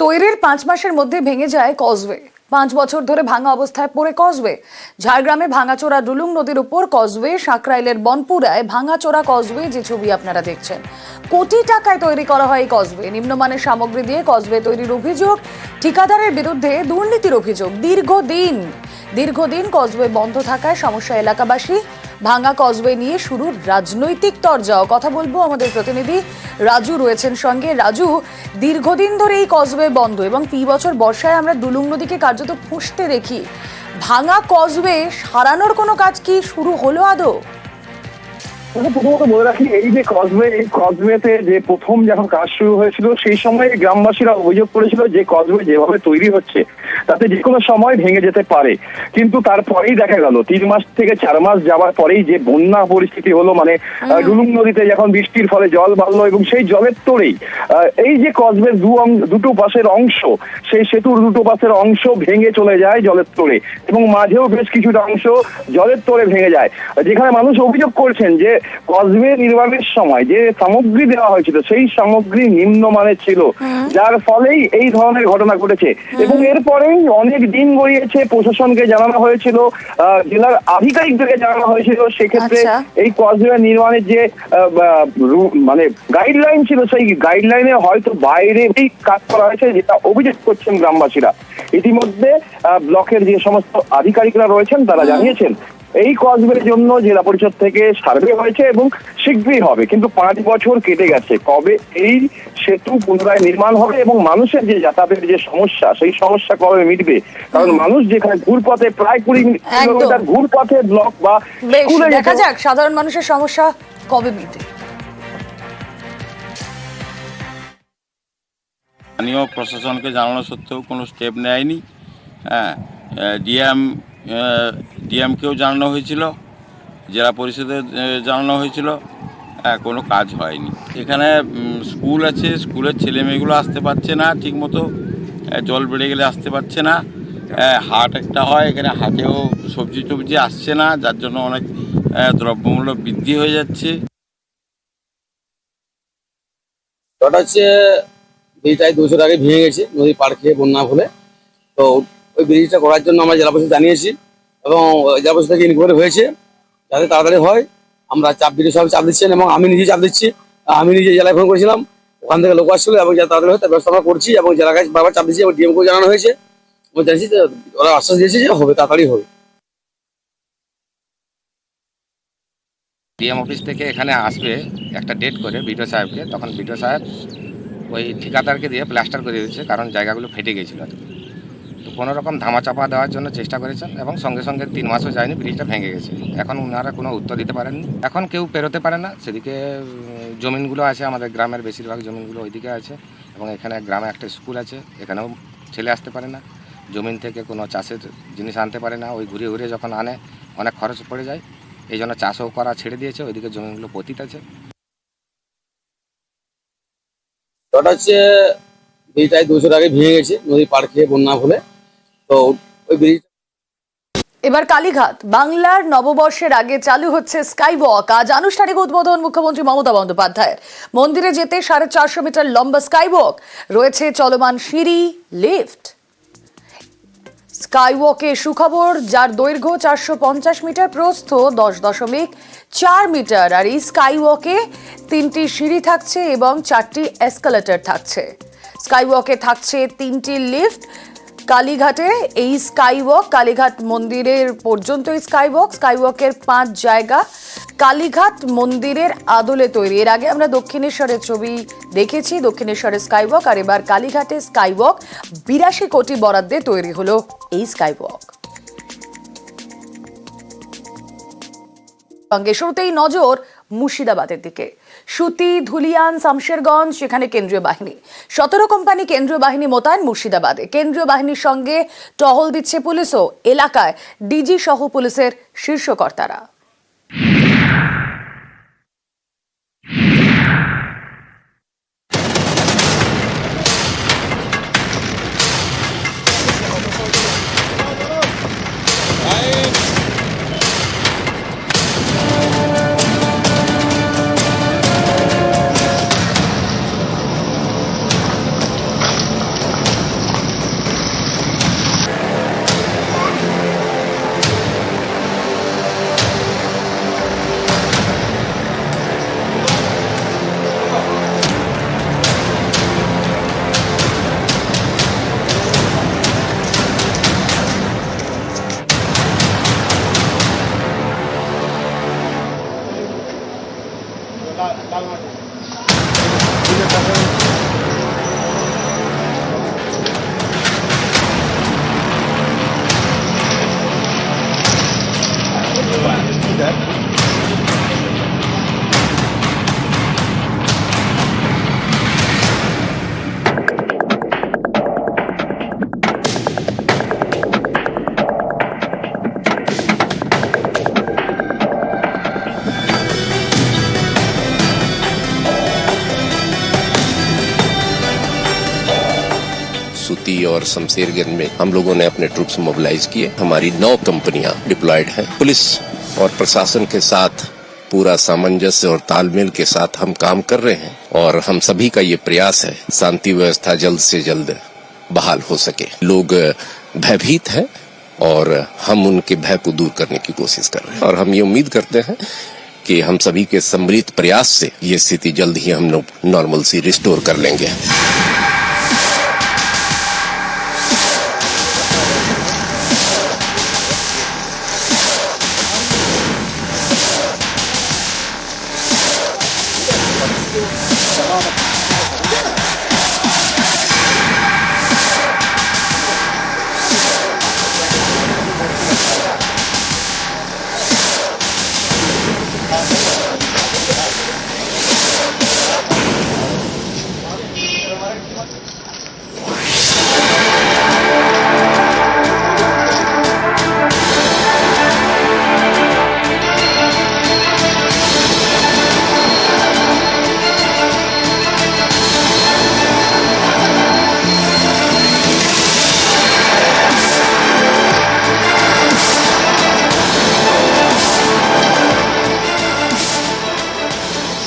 তৈরির 5 মাসের মধ্যে ভেঙে যায় কজওয়ে। 5 বছর ধরে ভাঙা অবস্থায় পড়ে কজওয়ে। ঝাড়গ্রামে ভাঙাচোরা ডুলুং নদীর উপর কজওয়ে, সাঁকরাইলের বনপুরায় ভাঙাচোরা কজওয়ে, যে ছবি আপনারা দেখছেন। কোটি টাকায় তৈরি করা হয় এই কজওয়ে। নিম্নমানের সামগ্রী দিয়ে কজওয়ে তৈরির অভিযোগ, ঠিকাদারের বিরুদ্ধে দুর্নীতির অভিযোগ। দীর্ঘদিন কজওয়ে বন্ধ থাকায় সমস্যা এলাকাবাসী। ভাঙা কজওয়ে নিয়ে শুরু রাজনৈতিক তরজাও। কথা বলবো, আমাদের প্রতিনিধি রাজু রয়েছেন সঙ্গে। রাজু, দীর্ঘদিন ধরে এই কজওয়ে বন্ধ এবং ফি বছর বর্ষায় আমরা ডুলুং নদীকে কার্যত ফুঁসতে দেখি। ভাঙা কজওয়ে সারানোর কোনো কাজ কি শুরু হলো আদৌ? প্রথমত বলে রাখি, এই যে কজওয়ে, এই কজওয়েতে যে প্রথম যখন কাজ শুরু হয়েছিল সেই সময় গ্রামবাসীরা অভিযোগ করেছিল যে কজওয়ে যেভাবে তৈরি হচ্ছে তাতে যে কোনো সময় ভেঙে যেতে পারে। কিন্তু তারপরেই দেখা গেল 3 মাস থেকে 4 মাস যাওয়ার পরেই যে বন্যা পরিস্থিতি হলো, মানে ডুলুং নদীতে যখন বৃষ্টির ফলে জল বাড়লো এবং সেই জলের তোড়েই এই যে কজওয়ের দুটো পাশের অংশ, সেই সেতুর দুটো পাশের অংশ ভেঙে চলে যায় জলের তোড়ে এবং মাঝেও বেশ কিছুটা অংশ জলের তোড়ে ভেঙে যায়। যেখানে মানুষ অভিযোগ করছেন যে কজওয়ে নির্মাণের সময় যে সামগ্রী দেওয়া হয়েছিল সেই সামগ্রী নিম্নমানের ছিল, যার ফলেই এই ধরনের ঘটনা ঘটেছে। এবং এরপরেই অনেক দিন গড়িয়েছে, প্রশাসনকে জানানো হয়েছিল, জেলার আধিকারিকদেরকে জানানো হয়েছিল। সেক্ষেত্রে এই কজওয়ে নির্মাণের যে মানে গাইডলাইন ছিল, সেই গাইডলাইনে হয়তো বাইরেই কাজ করা হয়েছে, যেটা অভিযোগ করছেন গ্রামবাসীরা। ইতিমধ্যে ব্লকের যে সমস্ত আধিকারিকরা রয়েছেন তারা জানিয়েছেন এই কজওয়ের জন্য জেলা পরিষদ থেকে সার্ভে হয়েছে এবং শীঘ্রই হবে। কিন্তু 5 বছর কেটে গেছে, কবে এই সেতু পুনরায় নির্মাণ হবে এবং মানুষের যে যাতায়াতের যে সমস্যা, সেই সমস্যা কবে মিটবে? কারণ মানুষ যেখানে ঘুরপথে প্রায় 20 কিলোমিটার ঘুরপথে ব্লক বা স্কুলে, দেখা যাক সাধারণ মানুষের সমস্যা কবে মিটবে। স্থানীয় প্রশাসনকে জানানো সত্ত্বেও কোনো স্টেপ নেয়নি। ডিএমকেও জানানো হয়েছিল, জেলা পরিষদে জানানো হয়েছিল, কোনো কাজ হয়নি। এখানে স্কুল আছে, স্কুলের ছেলে মেয়েগুলো আসতে পারছে না ঠিকমতো, জল বেড়ে গেলে আসতে পারছে না। হাট একটা হয়, এখানে হাটেও সবজি টবজি আসছে না, যার জন্য অনেক দ্রব্যমূল্য বৃদ্ধি হয়ে যাচ্ছে। ওটা হচ্ছে ব্রিজটাই 2 বছর আগে ভেঙে গেছে নদী পাড় খেয়ে বন্যা ফলে। তো ওই ব্রিজটা করার জন্য আমরা জেলা পরিষদ জানিয়েছি এবং জেলা পরিষদ থেকে ইনকোয়ারি হয়েছে যাতে তাড়াতাড়ি হয়। আমরা চাপ দিতে সবাই চাপ দিচ্ছেন এবং আমি নিজে চাপ দিচ্ছি। আমি নিজে জেলায় ফোন করেছিলাম, ওখান থেকে লোক আসছিল এবং যাতে তাড়াতাড়ি হয় তার ব্যবস্থা আমরা করছি এবং জেলা কাছে বারবার চাপ দিচ্ছি এবং ডিএমকেও জানানো হয়েছে। আমি জানছি যে ওরা আশ্বাস দিয়েছে যে হবে, তাড়াতাড়ি হবে। ডিএম অফিস থেকে এখানে আসবে একটা ডেট করে বিডিও সাহেবকে, তখন বিডিও সাহেব ওই ঠিকাদারকে দিয়ে প্লাস্টার করে দিয়েছে, কারণ জায়গাগুলো ফেটে গিয়েছিল আর কি। তো কোনো রকম ধামাচাপা দেওয়ার জন্য চেষ্টা করেছেন এবং সঙ্গে সঙ্গে 3 মাসও যায়নি, ব্রিজটা ভেঙে গেছে। এখন ওনারা কোনো উত্তর দিতে পারেননি, এখন কেউ পেরোতে পারে না। সেদিকে জমিনগুলো আছে, আমাদের গ্রামের বেশিরভাগ জমিনগুলো ওইদিকে আছে এবং এখানে গ্রামে একটা স্কুল আছে, এখানেও ছেলে আসতে পারে না। জমিন থেকে কোনো চাষের জিনিস আনতে পারে না, ওই ঘুরিয়ে ঘুরিয়ে যখন আনে অনেক খরচ পড়ে যায়। এই জন্য চাষও করা ছেড়ে দিয়েছে, ওইদিকে জমিগুলো পতিত আছে। ওটা হচ্ছে ব্রিজটাই 2 বছর আগে ভেঙে গেছে নদী পাড় খেয়ে বন্যা ফলে। তো ওই ব্রিজ এবার কালীঘাট বাংলার নববর্ষের আগে চালু হচ্ছে স্কাই ওয়াক। আজ আনুষ্ঠানিক উদ্বোধন মুখ্যমন্ত্রী মমতা বন্দ্যোপাধ্যায়ের। মন্দিরে যেতে 450 মিটার লম্বা স্কাই ওয়াক, রয়েছে চলমান সিঁড়ি, লিফট। স্কাই ওয়াকে সুখবর, যার দৈর্ঘ্য 450 মিটার, প্রস্থ 10.4 মিটার। আর এই স্কাই ওয়াকে 3টি সিঁড়ি থাকছে এবং 4টি এসকালেটর থাকছে। স্কাই ওয়াকে থাকছে 3টি লিফট। কালীঘাটে এই স্কাই ওয়াক, কালীঘাট মন্দিরের পর্যন্ত এই স্কাই ওয়াক, স্কাই ওয়াকের 5 জায়গা কালীঘাট মন্দিরের আদলে তৈরি। এর আগে আমরা দক্ষিণেশ্বরের ছবি দেখেছি, দক্ষিণেশ্বরের স্কাই ওয়াক, আর এবার কালীঘাটে স্কাই ওয়াক। 82 কোটি বরাদ্দে তৈরি হলো এই স্কাই ওয়াক। সঙ্গে শুরুতেই নজর মুর্শিদাবাদের দিকে। সুতি, ধুলিয়ান, শামশেরগঞ্জ, সেখানে কেন্দ্রীয় বাহিনী। 17 কোম্পানি কেন্দ্রীয় বাহিনী মোতায়েন মুর্শিদাবাদে। কেন্দ্রীয় বাহিনীর সঙ্গে টহল দিচ্ছে পুলিশও। এলাকায় ডিজি সহ পুলিশের শীর্ষ কর্তারা। सूती और शमशेरगंज में हम लोगों ने अपने ट्रूप्स मोबिलाइज किए। हमारी 9 कंपनियां डिप्लॉयड हैं। पुलिस और प्रशासन के साथ पूरा सामंजस्य और तालमेल के साथ हम काम कर रहे हैं और हम सभी का ये प्रयास है शांति व्यवस्था जल्द से जल्द बहाल हो सके। लोग भयभीत हैं और हम उनके भय को दूर करने की कोशिश कर रहे हैं और हम ये उम्मीद करते हैं कि हम सभी के सम्मिलित प्रयास से ये स्थिति जल्द ही हम लोग नॉर्मल सी रिस्टोर कर लेंगे।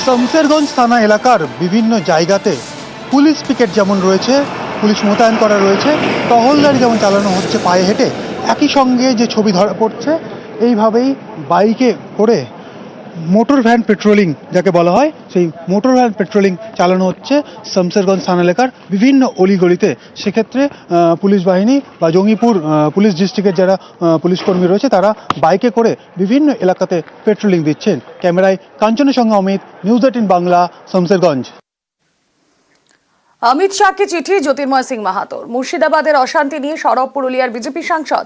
শমশেরগঞ্জ থানা এলাকার বিভিন্ন জায়গাতে পুলিশ পিকেট যেমন রয়েছে, পুলিশ মোতায়েন করা রয়েছে, টহলদারি যেমন চালানো হচ্ছে পায়ে হেঁটে, একই সঙ্গে যে ছবি ধরা পড়ছে এইভাবেই বাইকে করে মোটর ভ্যান পেট্রোলিং যাকে বলা হয় সেই মোটর ভ্যান পেট্রোলিং চালানো হচ্ছে শমশেরগঞ্জ থানা এলাকার বিভিন্ন অলিগলিতে। সেক্ষেত্রে পুলিশ বাহিনী বা জঙ্গিপুর পুলিশ ডিস্ট্রিক্টের যারা পুলিশ কর্মী রয়েছে তারা বাইকে করে বিভিন্ন এলাকাতে পেট্রোলিং দিচ্ছেন। ক্যামেরায় কাঞ্চনের সঙ্গে অমিত, নিউজ 18 বাংলা, শমশেরগঞ্জ। অমিত শাহকে চিঠি জ্যোতির্ময় সিং মাহাতোর। মুর্শিদাবাদের অশান্তি নিয়ে সরব পুরুলিয়ার বিজেপি সাংসদ।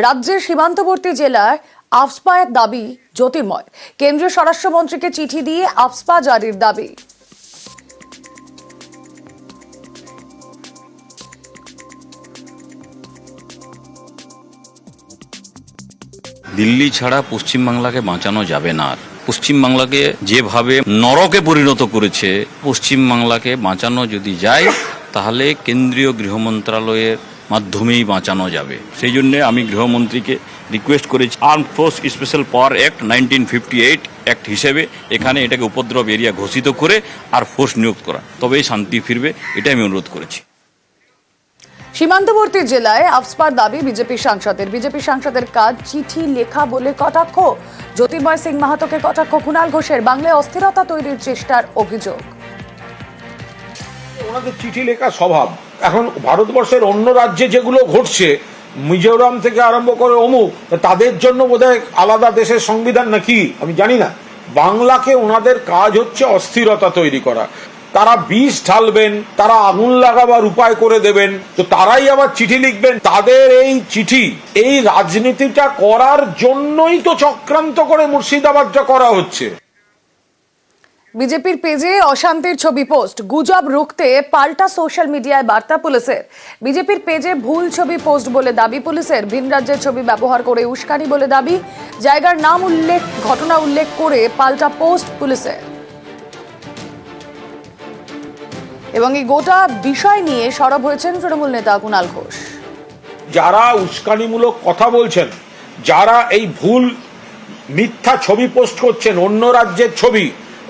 রাজ্যের সীমান্তবর্তী জেলায় আফস্পায়ের দাবি জ্যোতির্ময়। কেন্দ্রীয় স্বরাষ্ট্রমন্ত্রীকে চিঠি দিয়ে আফস্পা জারির দাবি। দিল্লি ছাড়া পশ্চিমবাংলাকে বাঁচানো যাবে না। পশ্চিমবাংলাকে যেভাবে নরকে পরিণত করেছে, পশ্চিমবাংলাকে বাঁচানো যদি যায় তাহলে কেন্দ্রীয় গৃহ মন্ত্রণালয়ের মাধ্যমেই বাঁচানো যাবে। সেই জন্য আমি গৃহমন্ত্রীকে রিকোয়েস্ট করেছি আর্মড ফোর্স স্পেশাল পাওয়ার অ্যাক্ট 1958 অ্যাক্ট হিসেবে এখানে এটাকে উপদ্রব এরিয়া ঘোষিত করে আর ফোর্স নিয়োগ করা, তবেই শান্তি ফিরবে, এটাই আমি অনুরোধ করেছি। সীমান্তবর্তী জেলায় আফস্পার দাবি বিজেপি সাংসদের। বিজেপি সাংসদের কাজ চিঠি লেখা বলে কটাক্ষ। জ্যোতির্ময় সিং মাহাতোকে কটাক্ষ কুণাল ঘোষের। বাংলায় অস্থিরতা তৈরির চেষ্টার অভিযোগ। ওনাদের চিঠি লেখা স্বভাব। এখন ভারতবর্ষের অন্য রাজ্যে যেগুলো ঘটছে, মিজোরাম থেকে আরম্ভ করে অমুক, তাদের জন্য বোধহয় আলাদা দেশের সংবিধান নাকি আমি জানি না। বাংলাকে ওনাদের কাজ হচ্ছে অস্থিরতা তৈরি করা। তারা বিষ ঢালবেন, তারা আগুন লাগাবার উপায় করে দেবেন, তো তারাই আবার চিঠি লিখবেন। তাদের এই চিঠি, এই রাজনীতিটা করার জন্যই তো চক্রান্ত করে মুর্শিদাবাদটা করা হচ্ছে। বিজেপির পেজে অশান্তির ছবি পোস্ট। গুজব রুখতে পাল্টা সোশ্যাল মিডিয়ায় বার্তা পুলিশের। বিজেপির পেজে ভুল ছবি পোস্ট বলে দাবি পুলিশের। ভিন রাজ্যের ছবি ব্যবহার করে উস্কানি বলে দাবি। জায়গার নাম উল্লেখ, ঘটনা উল্লেখ করে পাল্টা পোস্ট পুলিশের। এবং এই গোটা বিষয় নিয়ে সরব হয়েছেন তৃণমূল নেতা কুণাল ঘোষ। যারা উস্কানিমূলক কথা বলছেন, যারা এই ভুল মিথ্যা ছবি পোস্ট করছেন, অন্য রাজ্যের ছবি,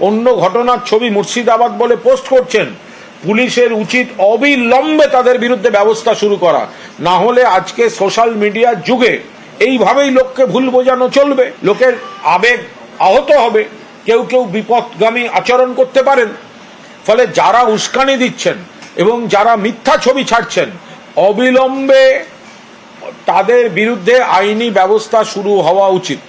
অন্য ঘটনার ছবি মুর্শিদাবাদ বলে পোস্ট করছেন, পুলিশের উচিত অবিলম্বে তাদের বিরুদ্ধে ব্যবস্থা শুরু করা। না হলে আজকে সোশ্যাল মিডিয়ার যুগে এইভাবেই লোককে ভুল বোঝানো চলবে। লোকের আবেগ আহত হবে, কেউ কেউ বিপদগামী আচরণ করতে পারেন। ফলে যারা উস্কানি দিচ্ছেন এবং যারা মিথ্যা ছবি ছাড়ছেন, অবিলম্বে তাদের বিরুদ্ধে আইনি ব্যবস্থা শুরু হওয়া উচিত।